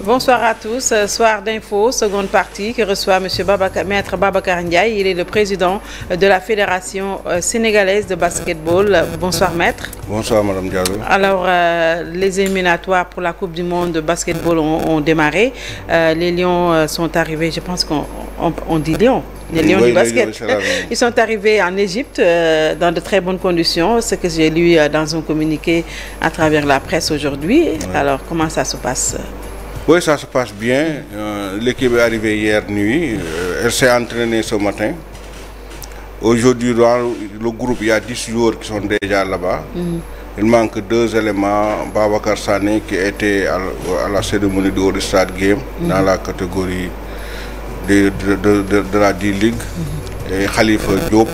Bonsoir à tous. Soir d'info, seconde partie qui reçoit Monsieur Maître Babacar Ndiaye. Il est le président de la Fédération sénégalaise de basketball. Bonsoir Maître. Bonsoir Madame Diallo. Alors, les éliminatoires pour la Coupe du Monde de basketball ont démarré. Les Lions sont arrivés, je pense qu'on dit Lions. Les Lions du basket. Ils sont arrivés en Égypte dans de très bonnes conditions, ce que j'ai lu dans un communiqué à travers la presse aujourd'hui. Oui. Alors, comment ça se passe? Oui, ça se passe bien. L'équipe est arrivée hier nuit. Elle s'est entraînée ce matin. Aujourd'hui, dans le groupe, il y a 10 joueurs qui sont déjà là-bas. Il manque 2 éléments. Babacar Sané qui était à la cérémonie du All-Star Game dans la catégorie de la D-League, et Khalifa Diop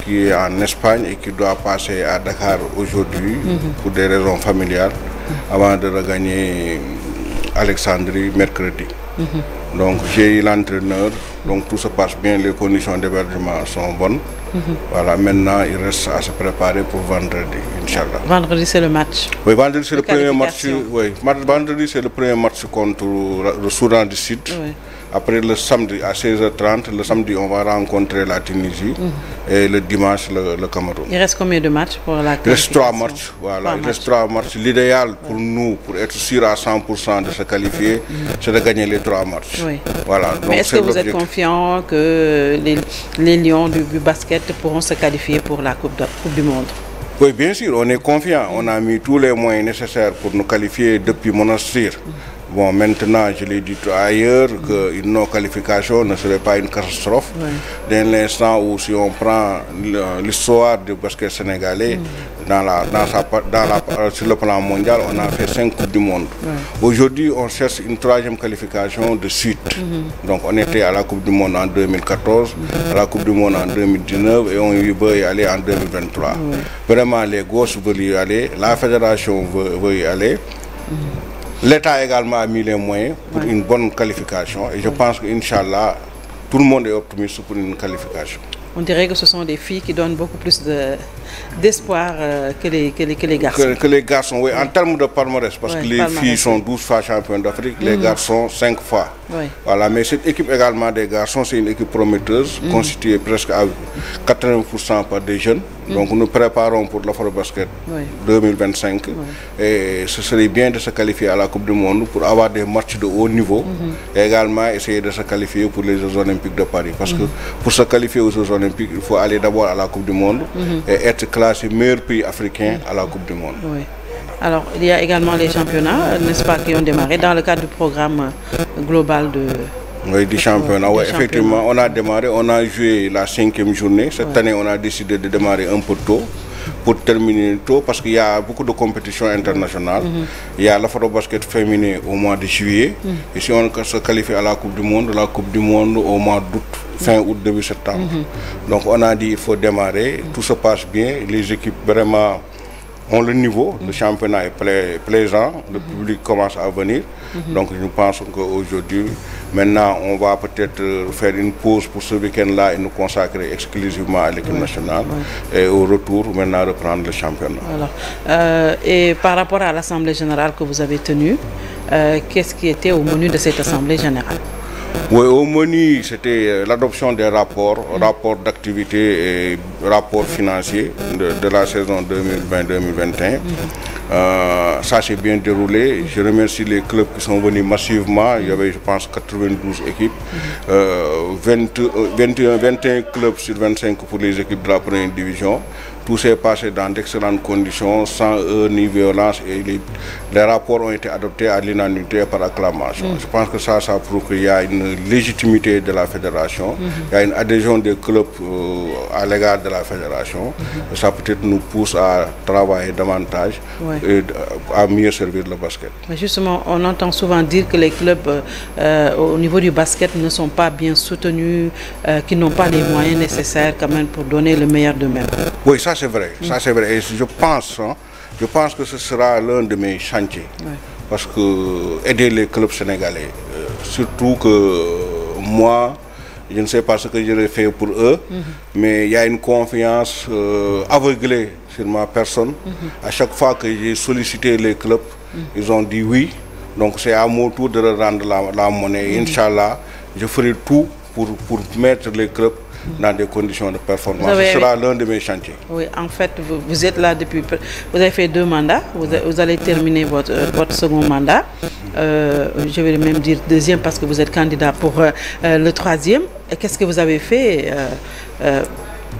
qui est en Espagne et qui doit passer à Dakar aujourd'hui pour des raisons familiales avant de regagner Alexandrie mercredi. Donc j'ai eu l'entraîneur, donc tout se passe bien, les conditions d'hébergement sont bonnes. Voilà, maintenant il reste à se préparer pour vendredi, Inch'Allah. Vendredi c'est le match. Oui, vendredi c'est le premier match. Oui, vendredi c'est le premier match contre le Soudan du Sud. Oui. Après le samedi à 16h30, le samedi on va rencontrer la Tunisie et le dimanche le Cameroun. Il reste combien de matchs pour la qualification? Il reste 3 matchs, voilà. Il reste 3 matchs. L'idéal pour nous, pour être sûr à 100% de se qualifier, c'est de gagner les 3 matchs. Oui. Voilà. Donc, mais est-ce que vous êtes confiant que les Lions du basket pourront se qualifier pour la Coupe du Monde? Oui, bien sûr, on est confiant. On a mis tous les moyens nécessaires pour nous qualifier depuis Monastir. Bon, maintenant, je l'ai dit ailleurs, qu'une non-qualification ne serait pas une catastrophe. Dès l'instant où, si on prend l'histoire du basket sénégalais, sur le plan mondial, on a fait 5 Coupes du Monde. Aujourd'hui, on cherche une 3e qualification de suite. Donc, on était à la Coupe du Monde en 2014, à la Coupe du Monde en 2019 et on veut y aller en 2023. Vraiment, les gosses veulent y aller, la fédération veut y aller. L'État également a mis les moyens pour une bonne qualification et je pense qu'Inch'Allah, tout le monde est optimiste pour une qualification. On dirait que ce sont des filles qui donnent beaucoup plus d'espoir que les garçons. Que les garçons, oui, en termes de palmarès, parce que les filles sont 12 fois championnes d'Afrique, les garçons 5 fois. Voilà, mais cette équipe également des garçons, c'est une équipe prometteuse, constituée presque à 80% par des jeunes. Donc nous préparons pour l'Afrobasket 2025 et ce serait bien de se qualifier à la Coupe du Monde pour avoir des matchs de haut niveau et également essayer de se qualifier pour les Jeux Olympiques de Paris. Parce que pour se qualifier aux Jeux Olympiques, il faut aller d'abord à la Coupe du Monde et être classé meilleur pays africain à la Coupe du Monde. Alors, il y a également les championnats, n'est-ce pas, qui ont démarré dans le cadre du programme global de... Oui, du championnat. Oui, effectivement, on a démarré, on a joué la 5e journée. Cette année, on a décidé de démarrer un peu tôt pour terminer tôt parce qu'il y a beaucoup de compétitions internationales. Il y a l'Afrobasket féminin au mois de juillet. Et si on se qualifie à la Coupe du Monde au mois d'août, fin août, début septembre. Donc on a dit qu'il faut démarrer, tout se passe bien, les équipes vraiment ont le niveau, le championnat est plaisant, le public commence à venir. Donc nous pensons qu'aujourd'hui, maintenant on va peut-être faire une pause pour ce week-end-là et nous consacrer exclusivement à l'équipe nationale et au retour maintenant reprendre le championnat. Alors, et par rapport à l'Assemblée générale que vous avez tenue, qu'est-ce qui était au menu de cette Assemblée générale? Oui, au menu, c'était l'adoption des rapports d'activité et rapports financiers de la saison 2020-2021. Ça s'est bien déroulé. Je remercie les clubs qui sont venus massivement. Il y avait, je pense, 92 équipes. 21 clubs sur 25 pour les équipes de la première division. Tout s'est passé dans d'excellentes conditions, sans heurts ni violence, et les rapports ont été adoptés à l'unanimité par acclamation. Je pense que ça prouve qu'il y a une légitimité de la fédération, il y a une adhésion des clubs à l'égard de la fédération. Ça peut-être nous pousse à travailler davantage et à mieux servir le basket. Mais justement, on entend souvent dire que les clubs au niveau du basket ne sont pas bien soutenus, qu'ils n'ont pas les moyens nécessaires quand même pour donner le meilleur d'eux-mêmes. Oui, ça c'est vrai, ça c'est vrai. Et je pense que ce sera l'un de mes chantiers. Parce que aider les clubs sénégalais, surtout que moi, je ne sais pas ce que j'aurais fait pour eux, mais il y a une confiance aveuglée sur ma personne. À chaque fois que j'ai sollicité les clubs, ils ont dit oui. Donc c'est à mon tour de rendre la monnaie. Inch'Allah, je ferai tout pour mettre les clubs dans des conditions de performance. Ce sera l'un de mes chantiers. Oui, en fait, vous êtes là depuis... Vous avez fait 2 mandats. Vous allez terminer votre second mandat. Je vais même dire deuxième parce que vous êtes candidat pour le 3e. Et qu'est-ce que vous avez fait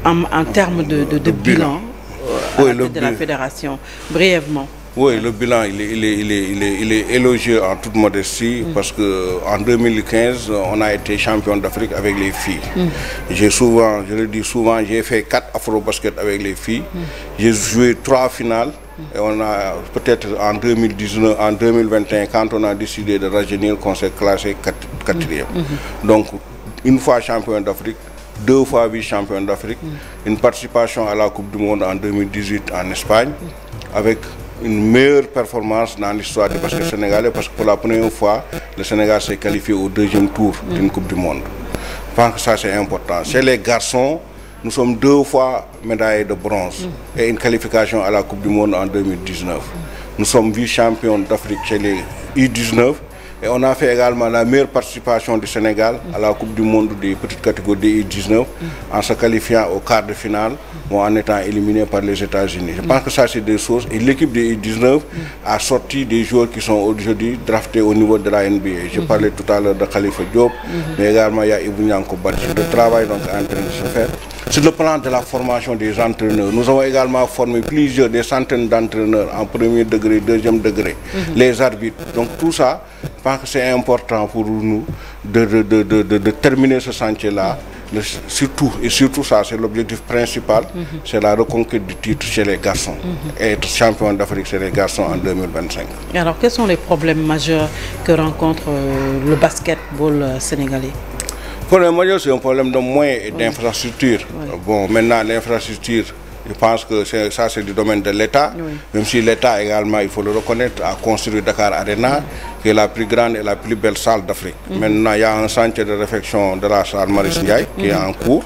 en termes de bilan à la tête de la fédération? Brièvement. Oui, le bilan, il est élogieux en toute modestie parce qu'en 2015, on a été champion d'Afrique avec les filles. Je le dis souvent, j'ai fait 4 afro-basket avec les filles. J'ai joué 3 finales. Et on a peut-être en 2019, en 2021, quand on a décidé de rajeunir, qu'on s'est classé 4e. Donc, une fois champion d'Afrique, 2 fois vice-champion d'Afrique, une participation à la Coupe du Monde en 2018 en Espagne, avec une meilleure performance dans l'histoire du basket sénégalais parce que pour la première fois, le Sénégal s'est qualifié au 2e tour d'une Coupe du Monde. Je pense que ça c'est important. Chez les garçons, nous sommes 2 fois médaillés de bronze et une qualification à la Coupe du Monde en 2019. Nous sommes vice-champions d'Afrique chez les U19 et on a fait également la meilleure participation du Sénégal à la Coupe du Monde des petites catégories des U19 en se qualifiant au quart de finale ou en étant éliminé par les États-Unis. Je pense que ça c'est des choses et l'équipe des U19 a sorti des joueurs qui sont aujourd'hui draftés au niveau de la NBA. Je parlais tout à l'heure de Khalifa Diop, mais également il y a Ibou Nianko Badji. Le travail donc est en train de se faire. Sur le plan de la formation des entraîneurs, nous avons également formé des centaines d'entraîneurs en 1er degré, 2e degré, les arbitres. Donc tout ça, je pense que c'est important pour nous de terminer ce chantier-là. Surtout ça, c'est l'objectif principal, c'est la reconquête du titre chez les garçons. Et être champion d'Afrique chez les garçons en 2025. Et alors, quels sont les problèmes majeurs que rencontre le basketball sénégalais? Le problème majeur, c'est un problème de moyens et d'infrastructure. Bon, maintenant, l'infrastructure, je pense que ça, c'est du domaine de l'État. Même si l'État également, il faut le reconnaître, a construit Dakar Arena, qui est la plus grande et la plus belle salle d'Afrique. Maintenant, il y a un chantier de réfection de la salle Maurice Ndiaye qui est en cours.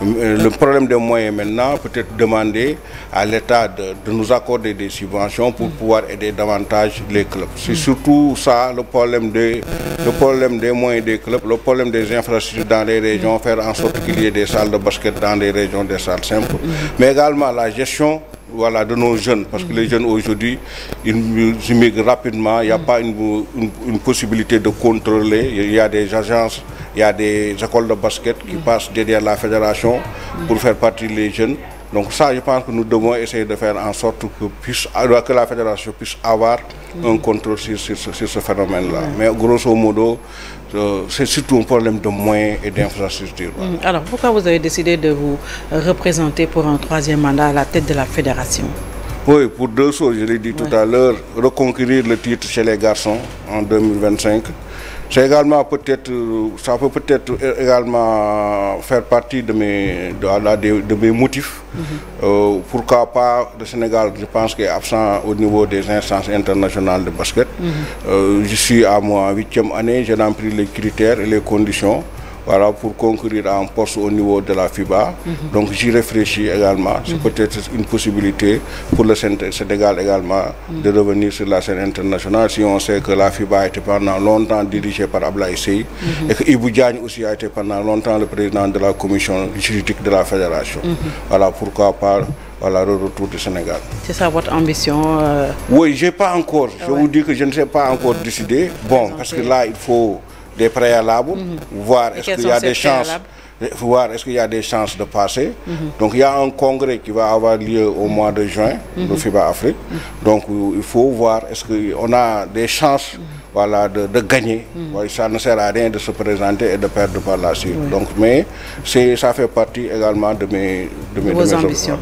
Le problème des moyens maintenant peut être demander à l'État de nous accorder des subventions pour pouvoir aider davantage les clubs. C'est surtout ça le problème des moyens des clubs, le problème des infrastructures dans les régions, faire en sorte qu'il y ait des salles de basket dans les régions, des salles simples, mais également la gestion de nos jeunes, parce que les jeunes aujourd'hui, ils immigrent rapidement, il n'y a pas une possibilité de contrôler, il y a des agences, il y a des écoles de basket qui passent derrière la fédération pour faire partie des jeunes. Donc ça, je pense que nous devons essayer de faire en sorte que la fédération puisse avoir un contrôle sur ce phénomène-là. Mais grosso modo, c'est surtout un problème de moyens et d'infrastructures. Alors, pourquoi vous avez décidé de vous représenter pour un 3e mandat à la tête de la fédération? Oui, pour 2 choses, je l'ai dit tout à l'heure, reconquérir le titre chez les garçons en 2025. C'est également ça peut peut-être également faire partie de mes motifs. Pourquoi pas le Sénégal, je pense, qu'il est absent au niveau des instances internationales de basket. Je suis à ma 8e année, j'ai rempli les critères et les conditions. Voilà, pour concourir à un poste au niveau de la FIBA. Donc j'y réfléchis également. C'est peut-être une possibilité pour le Sénégal également de revenir sur la scène internationale. Si on sait que la FIBA a été pendant longtemps dirigée par Ablaye Sey et que Ibou Diagne aussi a été pendant longtemps le président de la commission juridique de la fédération. Voilà, pourquoi pas le retour du Sénégal. C'est ça votre ambition? Oui, j'ai pas encore. Je vous dis que je ne sais pas encore décider. Bon, parce que là, il faut des préalables, voir est-ce qu'il y a des chances, de passer. Donc il y a un congrès qui va avoir lieu au mois de juin de FIBA Afrique. Donc il faut voir est-ce qu'on a des chances de gagner. Ça ne sert à rien de se présenter et de perdre par la suite. Donc, mais ça fait partie également de mes ambitions.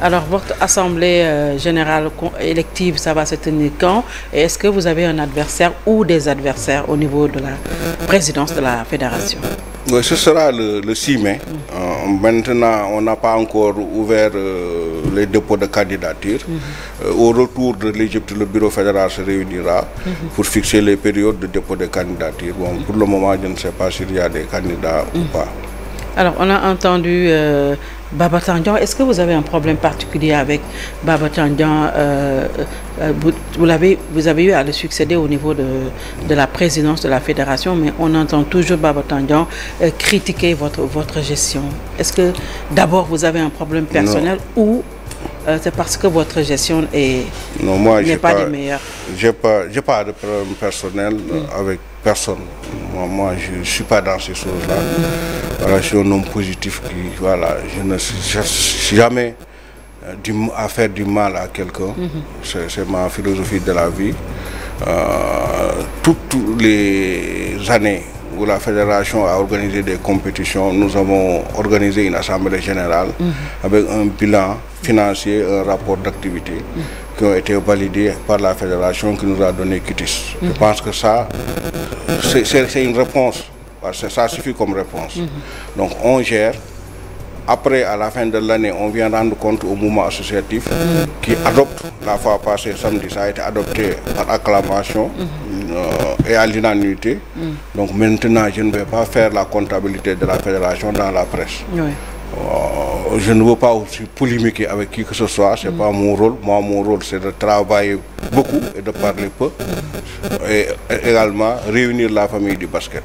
Alors votre assemblée générale élective, ça va se tenir quand? Et est-ce que vous avez un adversaire ou des adversaires au niveau de la présidence de la fédération? Oui, ce sera le 6 mai. Maintenant, on n'a pas encore ouvert les dépôts de candidature. Au retour de l'Égypte, le bureau fédéral se réunira pour fixer les périodes de dépôt de candidature. Bon, pour le moment, je ne sais pas s'il y a des candidats ou pas. Alors, on a entendu Baba Tandian, est-ce que vous avez un problème particulier avec Baba Tandian? Vous avez eu à le succéder au niveau de la présidence de la fédération, mais on entend toujours Baba Tandian critiquer votre gestion. Est-ce que d'abord vous avez un problème personnel ou c'est parce que votre gestion n'est pas des meilleures? J'ai pas de problème personnel avec personne. Moi, je ne suis pas dans ces choses-là. Voilà, je suis un homme positif qui, voilà, je ne cherche jamais à faire du mal à quelqu'un. C'est ma philosophie de la vie. Toutes les années où la fédération a organisé des compétitions, nous avons organisé une assemblée générale avec un bilan financier, un rapport d'activité qui ont été validés par la fédération qui nous a donné quitus. Je pense que ça, c'est une réponse. Ça suffit comme réponse. Donc on gère. Après, à la fin de l'année, on vient rendre compte au mouvement associatif qui adopte, la fois passée, samedi, ça a été adopté par acclamation et à l'unanimité. Donc maintenant, je ne vais pas faire la comptabilité de la fédération dans la presse. Oui. Je ne veux pas aussi polémiquer avec qui que ce soit, c'est pas mon rôle. Moi, mon rôle, c'est de travailler beaucoup et de parler peu. Et également réunir la famille du basket.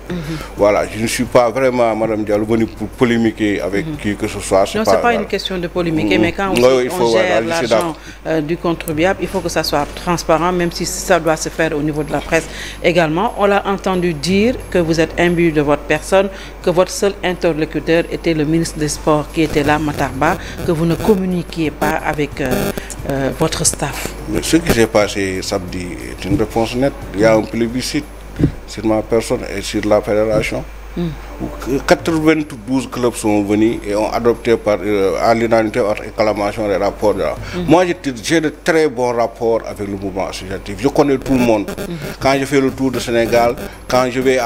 Voilà, je ne suis pas vraiment, Madame Diallo, venue pour polémiquer avec qui que ce soit. Non, ce n'est pas une question de polémiquer, mais quand on gère l'argent du contribuable, il faut que ça soit transparent, même si ça doit se faire au niveau de la presse également. On l'a entendu dire que vous êtes imbu de votre personne, que votre seul interlocuteur était le ministre des Sports qui était là, Matarba, que vous ne communiquiez pas avec votre staff. Mais ce qui s'est passé samedi est une réponse nette. Il y a un plébiscite sur ma personne et sur la fédération. 92 clubs sont venus et ont adopté à l'unanimité par acclamation les rapports. Moi, j'ai de très bons rapports avec le mouvement associatif. Je connais tout le monde. Quand je fais le tour du Sénégal, quand je vais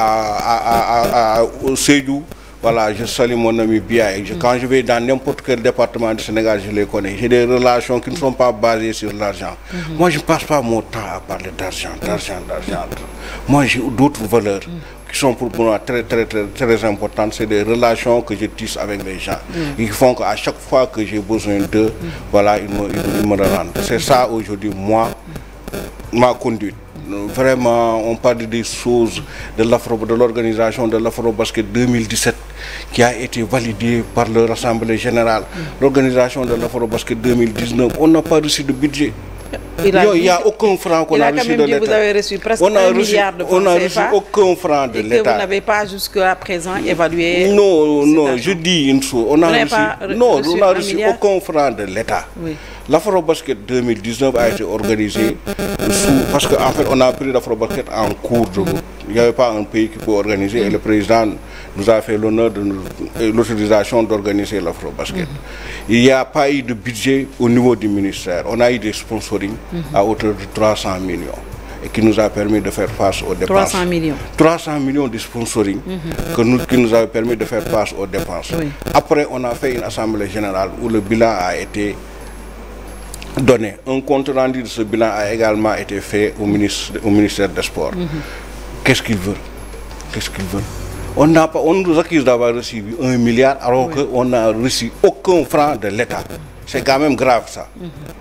au Sédou, voilà, je salue mon ami Bia. Quand je vais dans n'importe quel département du Sénégal, je les connais. J'ai des relations qui ne sont pas basées sur l'argent. Moi, je ne passe pas mon temps à parler d'argent. Moi, j'ai d'autres valeurs qui sont pour moi très importantes. C'est des relations que je tisse avec les gens. Ils font qu'à chaque fois que j'ai besoin d'eux, voilà, ils me rendent. C'est ça aujourd'hui, moi, ma conduite. Vraiment, on parle des choses de l'organisation de l'Afro-Basket 2017 qui a été validée par leur assemblée générale. L'organisation de l'Afro-Basket 2019, on n'a pas reçu de budget. Il n'y a aucun franc qu'on a reçu de l'État. Vous avez reçu presque 1 milliard de francs CFA. On n'a reçu aucun franc de l'État. Et que vous n'avez pas jusqu'à présent évalué. Non, je dis une chose. On n'a reçu aucun franc de l'État. Oui. L'Afro-Basket 2019 a été organisé parce qu'en fait, on a pris l'Afro-Basket en cours de route. Il n'y avait pas un pays qui peut organiser et le président nous a fait l'honneur de l'autorisation d'organiser l'Afro-Basket. Il n'y a pas eu de budget au niveau du ministère. On a eu des sponsorings à hauteur de 300 millions et qui nous a permis de faire face aux dépenses. 300 millions. 300 millions de sponsoring qui nous a permis de faire face aux dépenses. Oui. Après, on a fait une assemblée générale où le bilan a été donné. Un compte rendu de ce bilan a également été fait au ministère des Sports. Qu'est-ce qu'ils veulent? On nous accuse d'avoir reçu 1 milliard alors qu'on n'a reçu aucun franc de l'État. C'est quand même grave ça.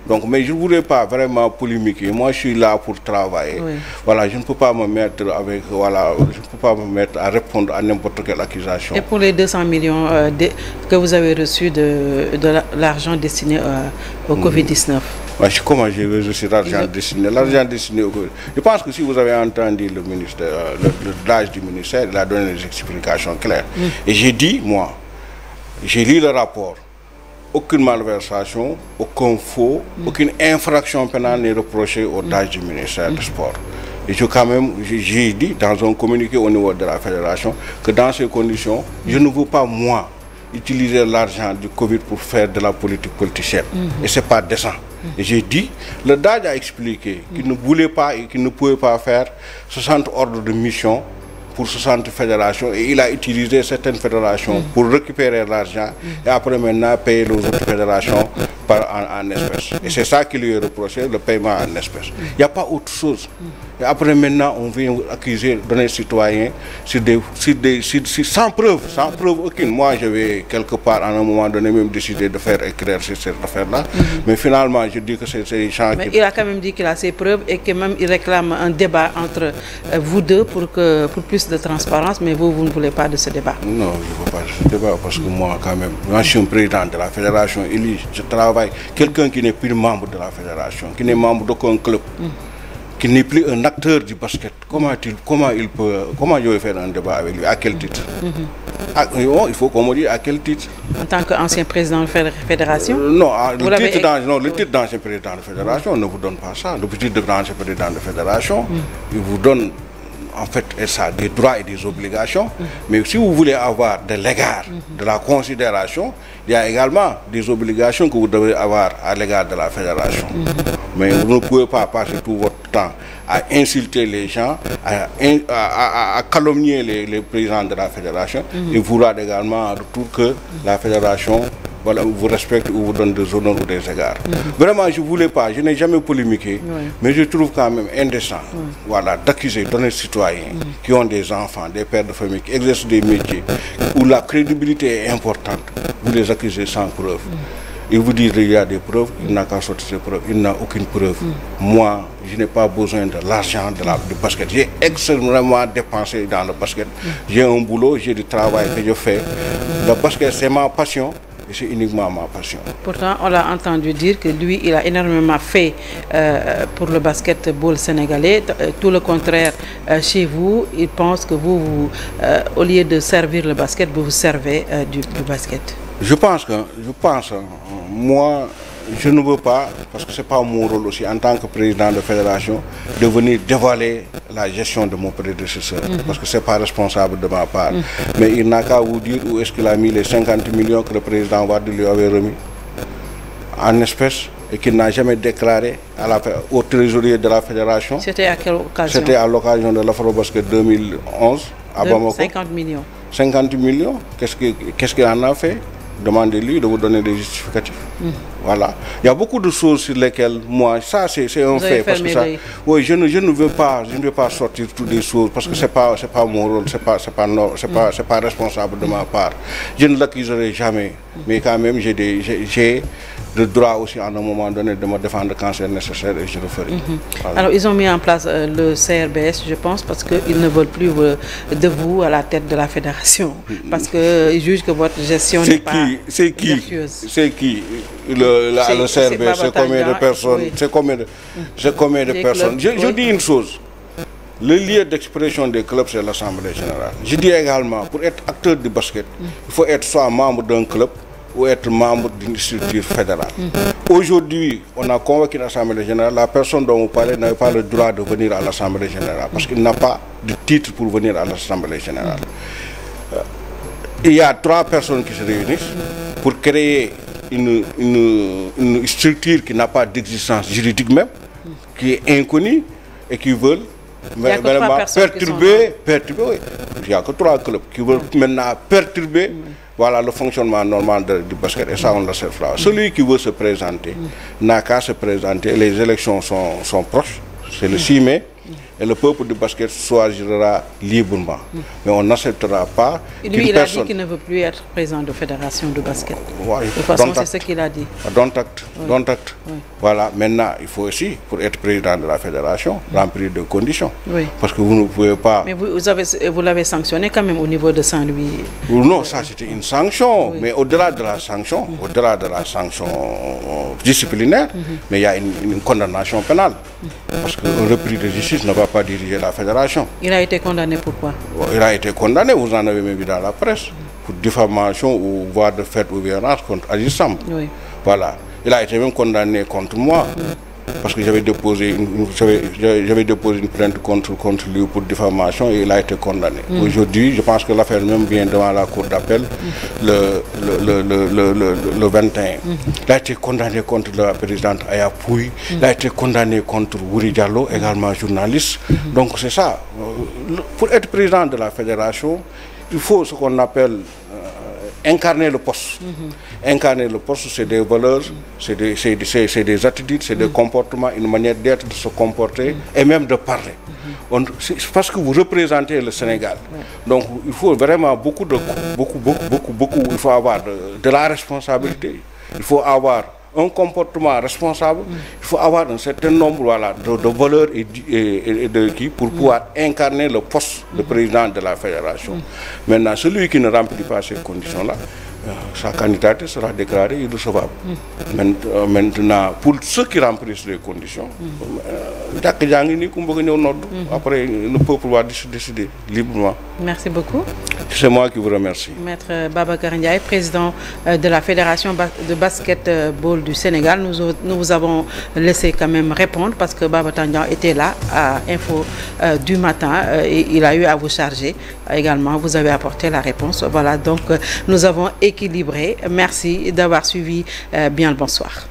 Donc, mais je ne voudrais pas vraiment polémiquer. Moi, je suis là pour travailler. Voilà, je ne peux pas me mettre à répondre à n'importe quelle accusation. Et pour les 200 millions que vous avez reçus de l'argent destiné au Covid-19? Comment j'ai reçu l'argent destiné? L'argent destiné au Covid. Je pense que si vous avez entendu le ministère, l'âge du ministère, il a donné des explications claires. Et j'ai dit, moi, j'ai lu le rapport. Aucune malversation, aucun faux, aucune infraction pénale n'est reprochée au DAGE du ministère du Sport. Et j'ai dit dans un communiqué au niveau de la fédération que dans ces conditions, je ne veux pas, moi, utiliser l'argent du Covid pour faire de la politique politicienne. Et ce n'est pas décent. Et j'ai dit, le DAGE a expliqué qu'il ne voulait pas et qu'il ne pouvait pas faire 60 ordres de mission pour 60 fédérations et il a utilisé certaines fédérations pour récupérer l'argent et après maintenant payer les autres fédérations en espèces. Et c'est ça qui lui est reproché, le paiement en espèces. Il n'y a pas autre chose. Et après maintenant, on vient accuser d'un citoyen sans preuve aucune. Moi, je vais quelque part à un moment donné même décider de faire éclaircir cette affaire-là. Mais finalement, je dis que c'est les gens qui... Mais il a quand même dit qu'il a ses preuves et que même il réclame un débat entre vous deux pour plus de transparence, mais vous ne voulez pas de ce débat. Non, je ne veux pas de ce débat parce que moi, quand même, moi, je suis un président de la fédération élu. Je travaille. Quelqu'un qui n'est plus membre de la fédération, qui n'est membre d'aucun club, qui n'est plus un acteur du basket, comment je vais faire un débat avec lui? À quel titre? Il faut qu'on me dise à quel titre. En tant qu'ancien président de la fédération? Non, le titre d'ancien président de la fédération ne vous donne pas ça. Le titre d'ancien président de la fédération, il vous donne en fait ça, des droits et des obligations. Mais si vous voulez avoir de l'égard, de la considération, il y a également des obligations que vous devez avoir à l'égard de la fédération. Mais vous ne pouvez pas passer tout votre temps à insulter les gens, à calomnier les présidents de la fédération et vouloir également en retour que la fédération vous respecte ou vous donne des honneurs ou des égards. Vraiment, je ne voulais pas, je n'ai jamais polémiqué, mais je trouve quand même indécent d'accuser d'honnêtes citoyens qui ont des enfants, des pères de famille, qui exercent des métiers où la crédibilité est importante, vous les accusez sans preuve. Ils vous disent qu'il y a des preuves, il n'a qu'à sortir ces preuves, il n'a aucune preuve. Moi, je n'ai pas besoin de l'argent du basket. J'ai extrêmement dépensé dans le basket. J'ai un boulot, j'ai du travail que je fais. Le basket, c'est ma passion. Et c'est uniquement ma passion. Pourtant, on l'a entendu dire que lui, il a énormément fait pour le basketball sénégalais. Tout le contraire, chez vous, il pense que vous, au lieu de servir le basket, vous vous servez du basket. Je pense, moi, je ne veux pas, parce que ce n'est pas mon rôle aussi en tant que président de fédération, de venir dévoiler la gestion de mon prédécesseur, parce que ce n'est pas responsable de ma part. Mais il n'a qu'à vous dire où est-ce qu'il a mis les 50 millions que le président Wade lui avait remis en espèces et qu'il n'a jamais déclaré au trésorier de la fédération. C'était à quelle occasion? C'était à l'occasion de l'Afrobasket 2011 à Bamako. 50 millions. 50 millions, qu'est-ce qu'il en a fait? Demandez-lui de vous donner des justificatifs. Voilà. Il y a beaucoup de choses sur lesquelles, moi, ça c'est un fait. Parce que ça, oui, je ne veux pas sortir toutes les choses parce que c'est pas mon rôle, c'est pas responsable de ma part. Je ne l'accuserai jamais. Mais quand même, j'ai le droit aussi à un moment donné de me défendre quand c'est nécessaire et je le ferai. Voilà. Alors ils ont mis en place le CRBS, je pense, parce qu'ils ne veulent plus de vous à la tête de la fédération. Parce qu'ils jugent que votre gestion n'est pas vertueuse. C'est qui le CRBS? C'est combien de personnes? C'est combien de personnes? Je dis une chose. Le lieu d'expression des clubs, c'est l'Assemblée générale. Je dis également, pour être acteur du basket, il faut être soit membre d'un club ou être membre d'une structure fédérale. Aujourd'hui, on a convoqué l'Assemblée générale. La personne dont vous parlez n'avait pas le droit de venir à l'Assemblée générale parce qu'il n'a pas de titre pour venir à l'Assemblée générale. Il y a 3 personnes qui se réunissent pour créer une structure qui n'a pas d'existence juridique même, qui est inconnue et qui veulent perturber. Oui. Il n'y a que 3 clubs qui veulent maintenant perturber le fonctionnement normal du basket. Et ça, on le sait. Celui qui veut se présenter n'a qu'à se présenter. Les élections sont proches. C'est le 6 mai. Et le peuple du basket choisira librement. Mais on n'acceptera pas. Lui, il a dit qu'il ne veut plus être président de fédération de basket. De toute façon, c'est ce qu'il a dit. Don't act. Voilà. Maintenant, il faut aussi, pour être président de la fédération, remplir des conditions. Parce que vous ne pouvez pas... Mais vous l'avez sanctionné quand même au niveau de Saint-Louis. Non, ça c'était une sanction. Mais au-delà de la sanction, disciplinaire, mais il y a une condamnation pénale. Parce qu'un repris de justice ne va pas diriger la fédération. Il a été condamné pourquoi? Il a été condamné, vous en avez même vu dans la presse, pour diffamation ou voire de fait ou violence contre Aziz Sam. Voilà. Il a été même condamné contre moi. parce que j'avais déposé une plainte contre lui pour diffamation et il a été condamné. Aujourd'hui, je pense que l'affaire même vient devant la cour d'appel le 21. Il a été condamné contre la présidente Aya Pouye, il a été condamné contre Wuri Diallo, également journaliste. Donc c'est ça. Pour être président de la fédération, il faut ce qu'on appelle incarner le poste. Incarner le poste, c'est des valeurs, c'est des attitudes, c'est des comportements, une manière d'être, de se comporter et même de parler. Parce que vous représentez le Sénégal. Donc il faut vraiment il faut avoir de la responsabilité, il faut avoir un comportement responsable, il faut avoir un certain nombre de valeurs et de qui pour pouvoir incarner le poste de président de la fédération. Maintenant, celui qui ne remplit pas ces conditions-là, sa candidature sera déclarée irrecevable. Maintenant, pour ceux qui remplissent les conditions, après le peuple va décider librement. Merci beaucoup. C'est moi qui vous remercie. Maître Babacar Ndiaye, président de la Fédération de basketball du Sénégal. Nous vous avons laissé quand même répondre parce que Babacar Ndiaye était là à Info du matin et il a eu à vous charger également. Vous avez apporté la réponse. Voilà, donc nous avons équilibré. Merci d'avoir suivi. Bien le bonsoir.